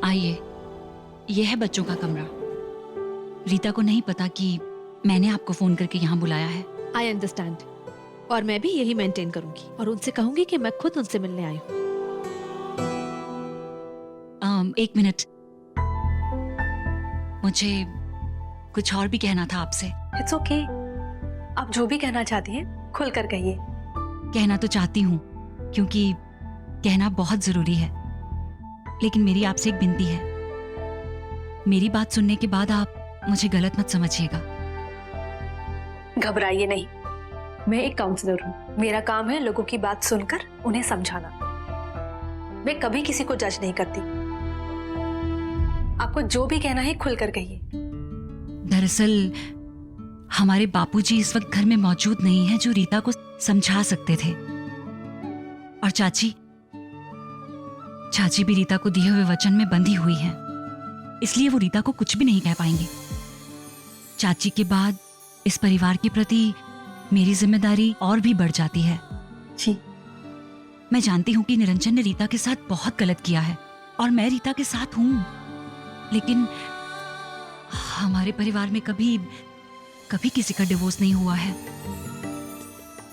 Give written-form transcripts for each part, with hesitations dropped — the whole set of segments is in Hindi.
आइए, यह है बच्चों का कमरा। रीता को नहीं पता कि मैंने आपको फोन करके यहाँ बुलाया है। आई अंडरस्टैंड, और मैं भी यही मेंटेन करूंगी और उनसे कहूंगी कि मैं खुद उनसे मिलने आई हूँ। एक मिनट, मुझे कुछ और भी कहना था आपसे। इट्स ओके, आप जो भी कहना चाहती हैं खुल कर कहिए। कहना तो चाहती हूँ क्योंकि कहना बहुत जरूरी है, लेकिन मेरी आपसे एक विनती है। मेरी बात सुनने के बाद आप मुझे गलत मत समझिएगा। घबराइए नहीं, मैं एक काउंसलर हूँ। मेरा काम है लोगों की बात सुनकर उन्हें समझाना। मैं कभी किसी को जज नहीं करती। आपको जो भी कहना है खुलकर कहिए। दरअसल हमारे बापूजी इस वक्त घर में मौजूद नहीं है जो रीता को समझा सकते थे, और चाची भी रीता को दिए हुए वचन में बंधी हुई हैं, इसलिए वो रीता को कुछ भी नहीं कह पाएंगे। चाची के बाद इस परिवार के प्रति मेरी जिम्मेदारी और भी बढ़ जाती है। जी, मैं जानती हूँ कि निरंजन ने रीता के साथ बहुत गलत किया है और मैं रीता के साथ हूँ, लेकिन हमारे परिवार में कभी किसी का डिवोर्स नहीं हुआ है।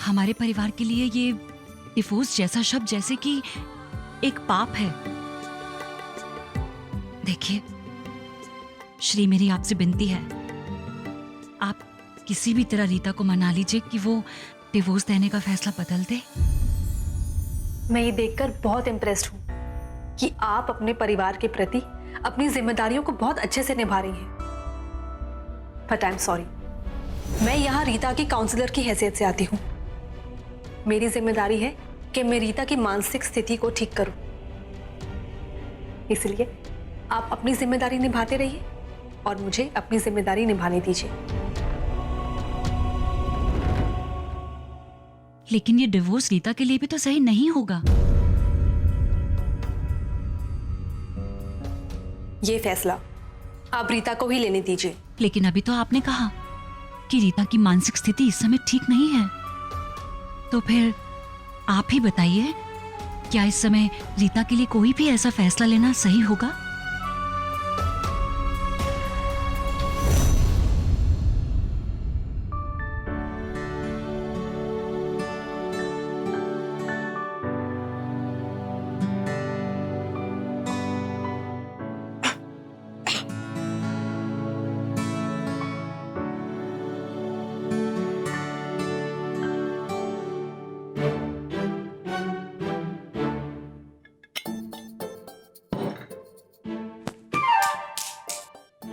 हमारे परिवार के लिए ये डिवोर्स जैसा शब्द जैसे कि एक पाप है। देखिए श्री, मेरी आपसे विनती है, आप किसी भी तरह रीता को मना लीजिए कि वो डिवोर्स देने का फैसला बदल दे। मैं ये देखकर बहुत इम्प्रेस्ड हूँ कि आप अपने परिवार के प्रति अपनी जिम्मेदारियों को बहुत अच्छे से निभा रही हैं। बट आई एम सॉरी, मैं यहाँ रीता की काउंसलर की हैसियत से आती हूँ। मेरी जिम्मेदारी है कि मैं रीता की मानसिक स्थिति को ठीक करूं। इसलिए आप अपनी जिम्मेदारी निभाते रहिए और मुझे अपनी जिम्मेदारी निभाने दीजिए। लेकिन ये डिवोर्स रीता के लिए भी तो सही नहीं होगा। ये फैसला आप रीता को ही लेने दीजिए। लेकिन अभी तो आपने कहा कि रीता की मानसिक स्थिति इस समय ठीक नहीं है, तो फिर आप ही बताइए, क्या इस समय रीता के लिए कोई भी ऐसा फैसला लेना सही होगा?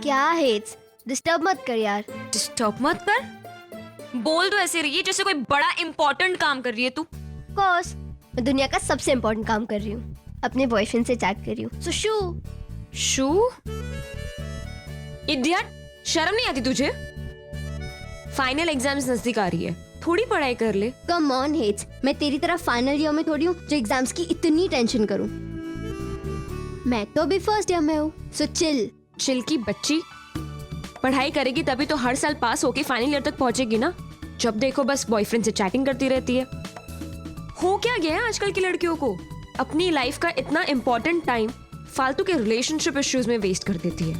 क्या हेट्स, डिस्टर्ब मत कर यार। डिस्टर्ब मत कर? बोल तो ऐसे रही है जैसे कोई बड़ा इंपॉर्टेंट काम कर रही है तू। कोर्स, मैं दुनिया का सबसे इम्पोर्टेंट काम कर रही हूँ, अपने बॉयफ्रेंड से चैट कर रही हूँ। सो शू इडियट, शर्म नहीं आती तुझे? फाइनल एग्जाम्स नजदीक आ रही है, थोड़ी पढ़ाई कर ले। कम ऑन हेट्स, मैं तेरी तरह फाइनल ईयर में थोड़ी हूँ जो एग्जाम्स की इतनी टेंशन करूँ। मैं तो अभी फर्स्ट ईयर में हूँ, सो चिल की बच्ची, पढ़ाई करेगी तभी तो हर साल पास होके फाइनल ईयर तक पहुंचेगी ना। जब देखो बस बॉयफ्रेंड से चैटिंग करती रहती है। हो क्या गया है आजकल की लड़कियों को? अपनी लाइफ का इतना इंपॉर्टेंट टाइम फालतू के रिलेशनशिप इश्यूज में वेस्ट कर देती है।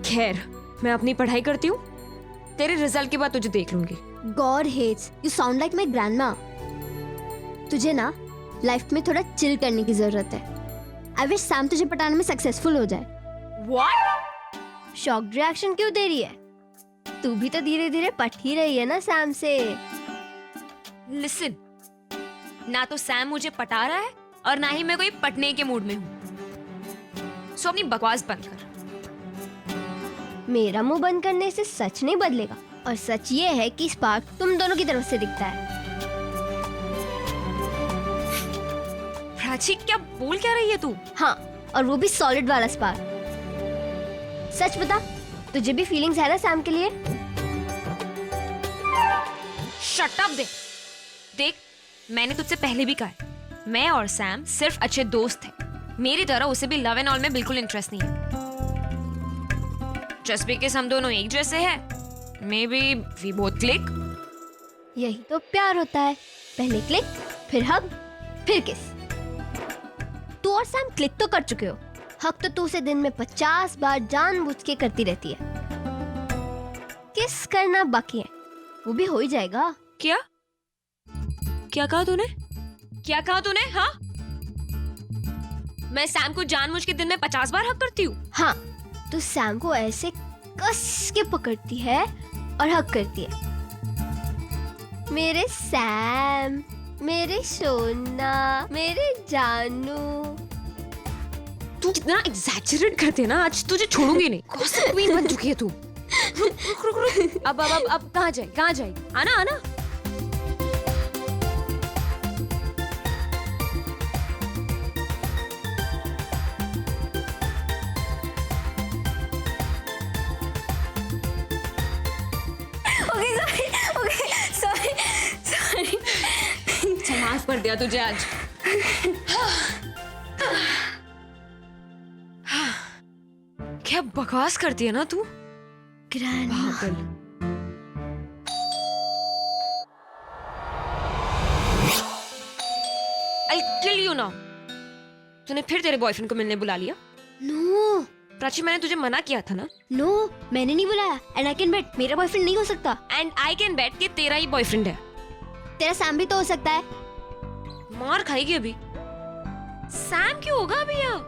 खैर, मैं अपनी पढ़ाई करती हूँ, तेरे रिजल्ट के बाद तुझे देख लूंगी। God hates, you sound like my grandma. तुझे ना लाइफ में थोड़ा चिल करने की जरूरत है। आई विश सैम तुझे पटाने में सक्सेसफुल हो जाए। What? शॉक्ड रिएक्शन क्यों दे रही है? तू भी तो धीरे धीरे पट ही रही है ना सैम से। लिसन, ना तो सैम मुझे पटा रहा है और ना ही मैं कोई पटने के मूड में हूँ। सो अपनी बकवास बंद कर। मेरा मुंह बंद करने से सच नहीं बदलेगा, और सच ये है कि स्पार्क तुम दोनों की तरफ से दिखता है। प्राची, क्या बोल क्या रही है तू? हाँ, और वो भी सॉलिड वाला स्पार्क। सच बता, तुझे भी फीलिंग्स है ना सैम के लिए? Shut up. देख, मैंने तुझसे पहले भी कहा है, मैं और सैम सिर्फ अच्छे दोस्त हैं। मेरी तरह उसे भी लव एंड ऑल में बिल्कुल इंटरेस्ट नहीं है। जस्ट बिकॉज़ हम दोनों एक जैसे हैं, maybe we both click. यही तो प्यार होता है, पहले क्लिक, फिर हग, फिर किस। तू और सैम क्लिक तो कर चुके हो। हक तो तू उसे दिन में 50 बार जानबूझ के करती रहती है। किस करना बाकी है, वो भी हो ही जाएगा। क्या क्या कहा तूने? क्या कहा तूने? हाँ, मैं सैम को जानबूझ के दिन में 50 बार हक करती हूँ? हाँ, तू सैम को ऐसे कस के पकड़ती है और हक करती है। मेरे सैम, मेरे सोना, मेरे जानू। तू कितना एग्जैजरेट करती है ना। आज तुझे छोड़ूंगी नहीं। गॉसिप क्वीन बन चुकी है तू। रुक। अब कहाँ जाए? आना। सॉरी। माफ कर दिया तुझे आज। क्या बकवास करती है ना तू। ग्रैंडमा। पागल। I'll kill you now। तूने फिर तेरे बॉयफ्रेंड को मिलने बुला लिया? नो प्राची, मैंने तुझे मना किया था ना। नो, मैंने नहीं बुलाया। एंड आई कैन बेट मेरा बॉयफ्रेंड नहीं हो सकता। एंड आई कैन बेट कि तेरा ही बॉयफ्रेंड है। तेरा सैम भी तो हो सकता है। मार खाएगी अभी। सैम क्यों होगा अभी यहाँ?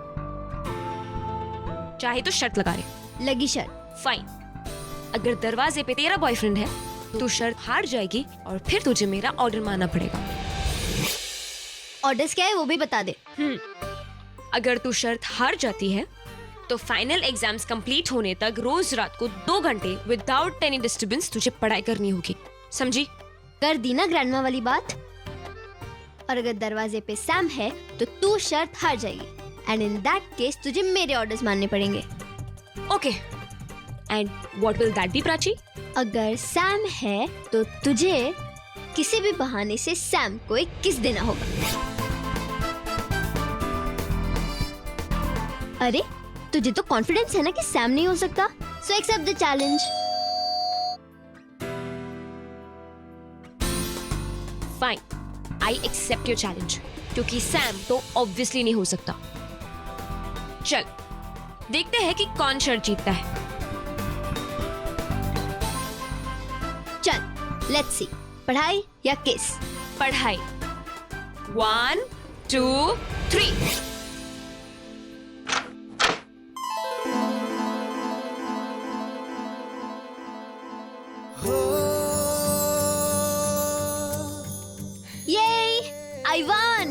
चाहे तो शर्त लगा रहे। लगी शर्त। फाइन, अगर दरवाजे पे तेरा बॉयफ्रेंड है तो शर्त हार जाएगी और फिर तुझे मेरा ऑर्डर मानना पड़ेगा। ऑर्डर्स क्या है वो भी बता दे। अगर तू शर्त हार जाती है तो फाइनल एग्जाम्स कंप्लीट होने तक रोज रात को 2 घंटे विदाउट एनी डिस्टर्बेंस तुझे पढ़ाई करनी होगी। समझी? कर दी ना ग्रैंडमा वाली बात। और अगर दरवाजे पे सैम है तो तू शर्त हार जाएगी। एंड इन दैट केस तुझे मेरे ऑर्डर्स मानने पड़ेंगे। Okay, and what will that be Prachi? अगर सैम है तो तुझे किसी भी बहाने से सैम को एक किस देना होगा। अरे तुझे तो कॉन्फिडेंस है ना कि सैम नहीं हो सकता। So accept the challenge. Fine, I accept your challenge, क्योंकि सैम तो ऑब्वियसली नहीं हो सकता। चल देखते हैं कि कौन शर्त जीतता है। चल लेट्स सी, पढ़ाई या किस? पढ़ाई। 1 2 3। Yay! I won!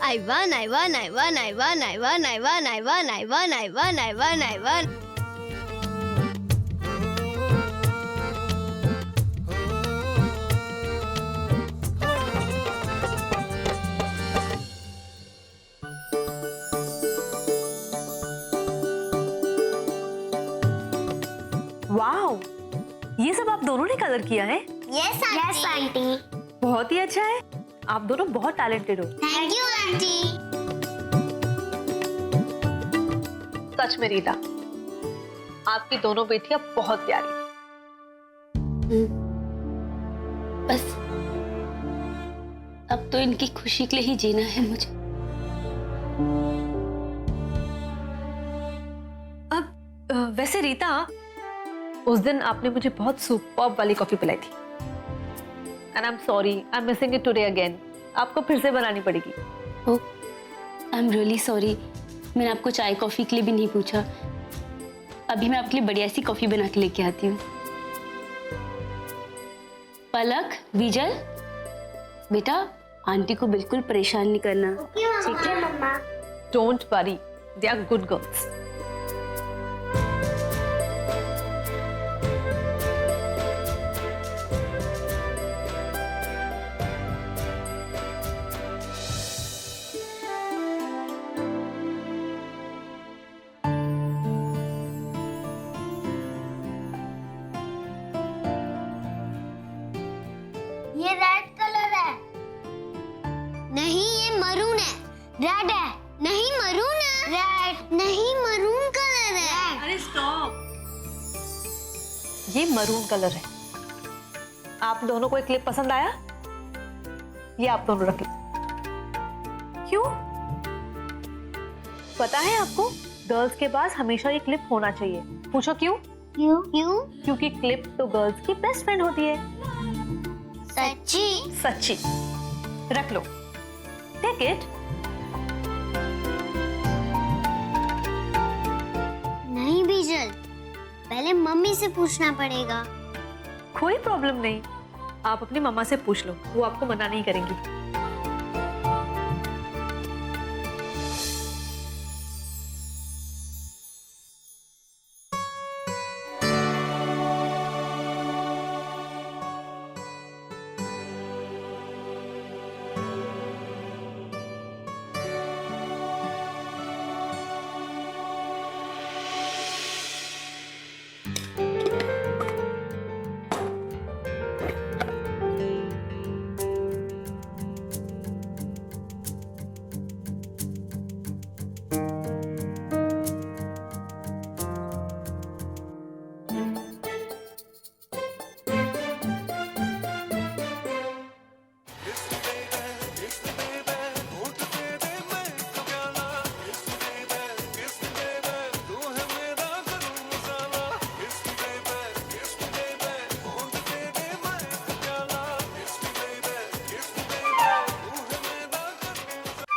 I won! Wow, ये सब आप दोनों ने कलर किया है? Yes aunty. बहुत ही अच्छा है। आप दोनों बहुत टैलेंटेड हो। Thank you aunty. सच में रीता, आपकी दोनों बेटियां बहुत प्यारी। बस अब तो इनकी खुशी के लिए ही जीना है मुझे। वैसे रीता, उस दिन आपने मुझे बहुत सुपर्ब वाली कॉफी पिलाई थी। And I am sorry, I am missing it today again. आपको फिर से बनानी पड़ेगी। ओह, आई एम रियली सॉरी। मैंने आपको चाय कॉफी के लिए भी नहीं पूछा। अभी मैं आपके लिए बढ़िया सी कॉफी बना के लेके आती हूँ। पलक, विजल, बेटा आंटी को बिल्कुल परेशान नहीं करना, ठीक है mamma. Don't worry, they are good girls. ये रेड कलर है। नहीं, ये मरून है। रेड है। नहीं, मरून है। रेड नहीं, मरून कलर है। अरे स्टॉप, ये मरून कलर है। आप दोनों को एक क्लिप पसंद आया? ये आप दोनों रख लो। क्यों? पता है आपको, गर्ल्स के पास हमेशा ये क्लिप होना चाहिए। पूछो क्यों? क्यों क्यों? क्योंकि क्लिप तो गर्ल्स की बेस्ट फ्रेंड होती है। सच्ची? सच्ची। रख लो, टेक इट। नहीं बीजल, पहले मम्मी से पूछना पड़ेगा। कोई प्रॉब्लम नहीं, आप अपनी मम्मा से पूछ लो, वो आपको मना नहीं करेंगी।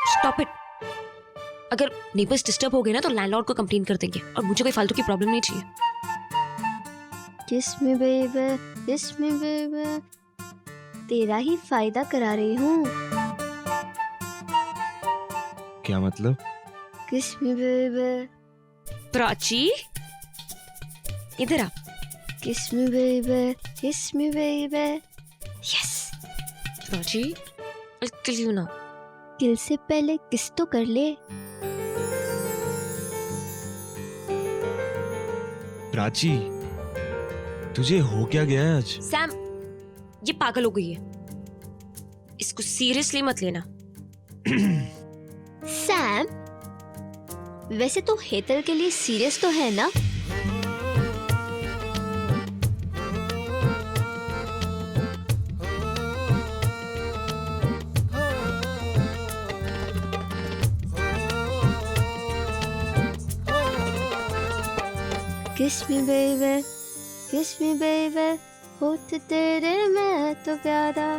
Stop it. अगर नेबर्स डिस्टर्ब हो गए ना तो लैंडलॉर्ड को कंप्लेन कर देंगे और मुझे कोई फालतू की प्रॉब्लम नहीं चाहिए। किस में बेबे, किस में बेबे, तेरा ही फायदा करा रही हूँ। क्या मतलब? किस में बेबे, प्राची इधर आ। किस में बेबे, किस में बेबे। Yes Prachi, I'll kill you now। किल से पहले किस तो कर ले। प्राची, तुझे हो क्या गया है आज? सैम, ये पागल हो गई है, इसको सीरियसली मत लेना। सैम, वैसे तो हेतल के लिए सीरियस तो है ना? किस में बेबे, किस में बेबे, होठ तेरे मैं तो प्यारा।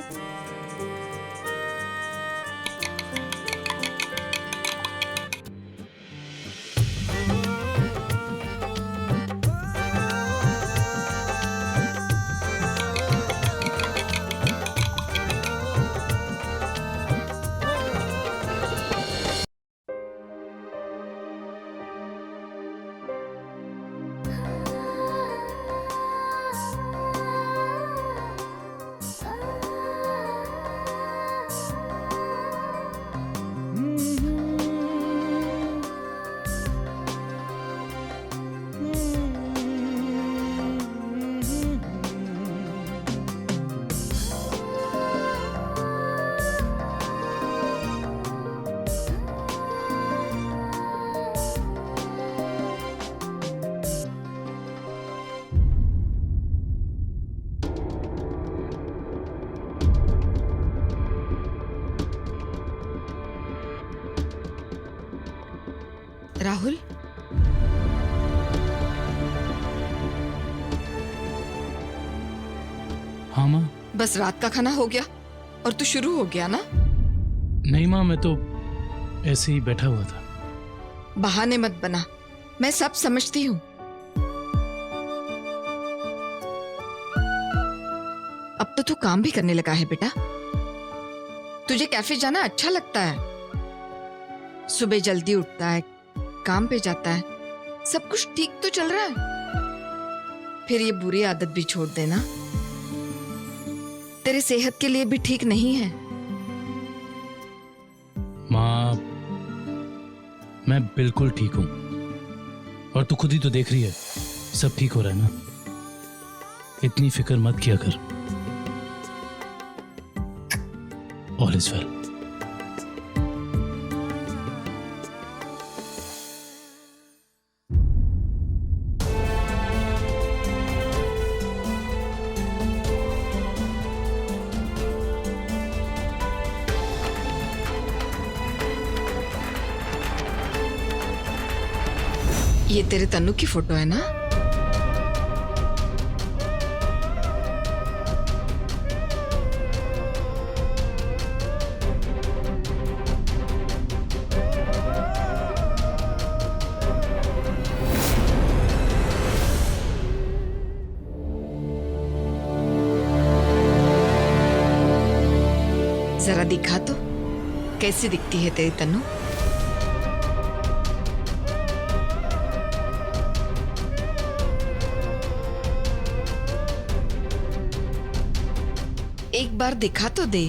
राहुल, हाँ माँ। बस रात का खाना हो गया और तू शुरू हो गया ना? नहीं माँ, मैं तो ऐसे ही बैठा हुआ था। बहाने मत बना, मैं सब समझती हूँ। अब तो तू काम भी करने लगा है बेटा। तुझे कैफे जाना अच्छा लगता है, सुबह जल्दी उठता है, काम पे जाता है, सब कुछ ठीक तो चल रहा है। फिर ये बुरी आदत भी छोड़ देना, तेरे सेहत के लिए भी ठीक नहीं है। माँ, मैं बिल्कुल ठीक हूँ और तू खुद ही तो देख रही है, सब ठीक हो रहा है ना। इतनी फिक्र मत किया कर। All is well. ये तेरे तन्नू की फोटो है ना? जरा दिखा तो, कैसी दिखती है तेरी तन्नू? एक बार दिखा तो दे।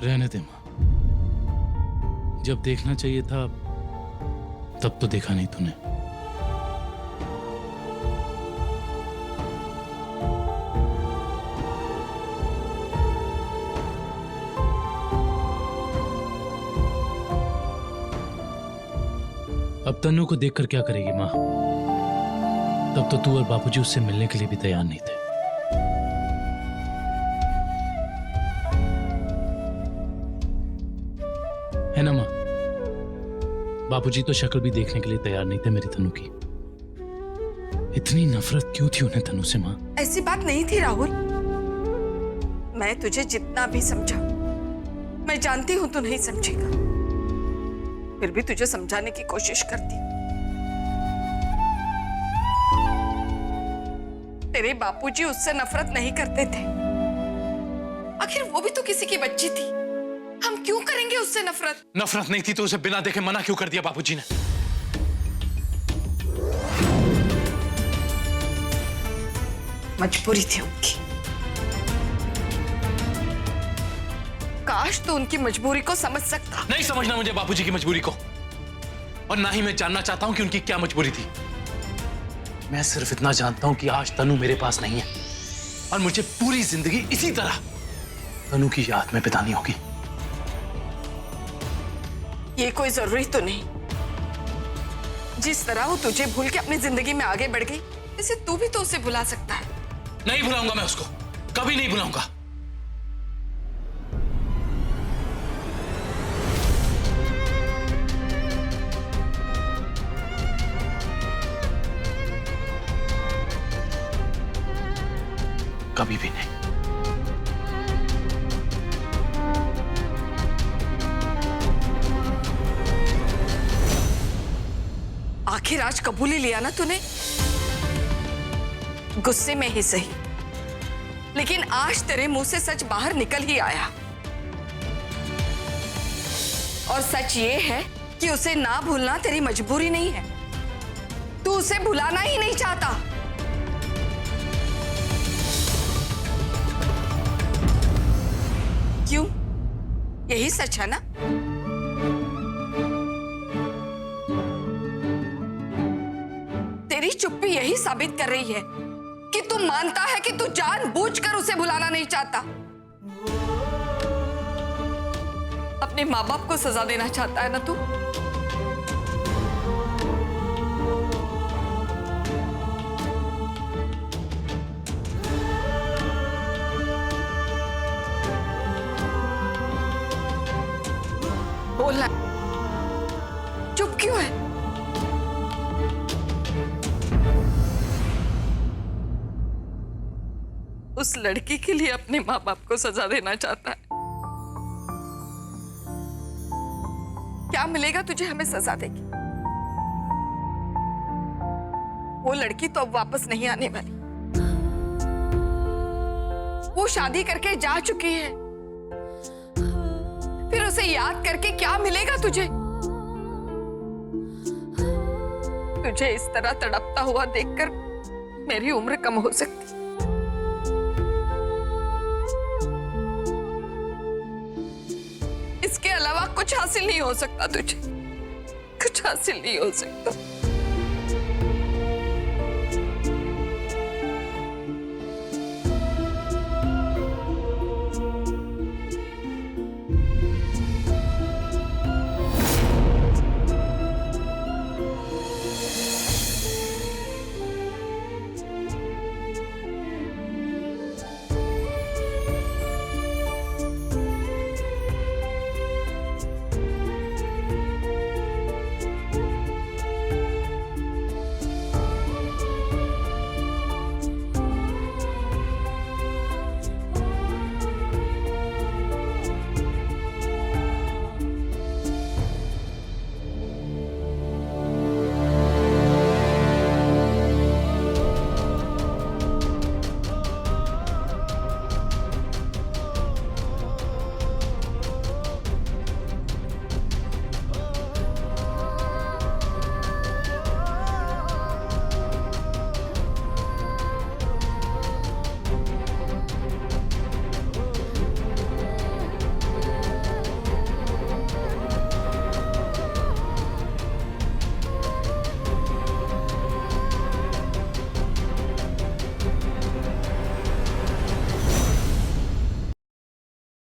रहने दे माँ, जब देखना चाहिए था तब तो देखा नहीं तूने। अब तन्नू को देखकर क्या करेगी माँ? तब तो तू और बापूजी उससे मिलने के लिए भी तैयार नहीं थे। है ना माँ? बापूजी तो शक्ल भी देखने के लिए तैयार नहीं थे मेरी तन्नू की। इतनी नफरत क्यों थी उन्हें तन्नू से माँ? ऐसी बात नहीं थी राहुल। मैं तुझे जितना भी समझा, मैं जानती हूं तू नहीं समझेगा, फिर भी तुझे समझाने की कोशिश करती। तेरे बापूजी उससे नफरत नहीं करते थे, आखिर वो भी तो किसी की बच्ची थी। हम क्यों करेंगे उससे नफरत? नफरत नहीं थी तो उसे बिना देखे मना क्यों कर दिया बापूजी ने? मजबूरी थी उनकी। काश तो उनकी मजबूरी को समझ सकता। नहीं समझना मुझे बापूजी की मजबूरी को, और ना ही मैं जानना चाहता हूं कि उनकी क्या मजबूरी थी। मैं सिर्फ इतना जानता हूं कि आज तनु मेरे पास नहीं है और मुझे पूरी जिंदगी इसी तरह तनु की याद में बितानी होगी। ये कोई जरूरी तो नहीं। जिस तरह वो तुझे भूल के अपनी जिंदगी में आगे बढ़ गई, इसे तू भी तो उसे भुला सकता है। नहीं भुलाऊंगा मैं उसको, कभी नहीं भुलाऊंगा। कभी भी नहीं। आखिर आज कबूल ही लिया ना तूने, गुस्से में ही सही, लेकिन आज तेरे मुंह से सच बाहर निकल ही आया। और सच ये है कि उसे ना भूलना तेरी मजबूरी नहीं है, तू उसे भुलाना ही नहीं चाहता। क्यों? यही सच है ना? तेरी चुप्पी यही साबित कर रही है कि तू मानता है कि तू जानबूझकर उसे भुलाना नहीं चाहता, अपने माँ बाप को सजा देना चाहता है ना तू? बोलना, चुप क्यों है? उस लड़की के लिए अपने माँ बाप को सजा देना चाहता है। क्या मिलेगा तुझे हमें सजा देगी? वो लड़की तो अब वापस नहीं आने वाली। वो शादी करके जा चुकी है, फिर उसे याद करके क्या मिलेगा तुझे? तुझे इस तरह तड़पता हुआ देखकर मेरी उम्र कम हो सकती। कुछ हासिल नहीं हो सकता तुझे, कुछ हासिल नहीं हो सकता।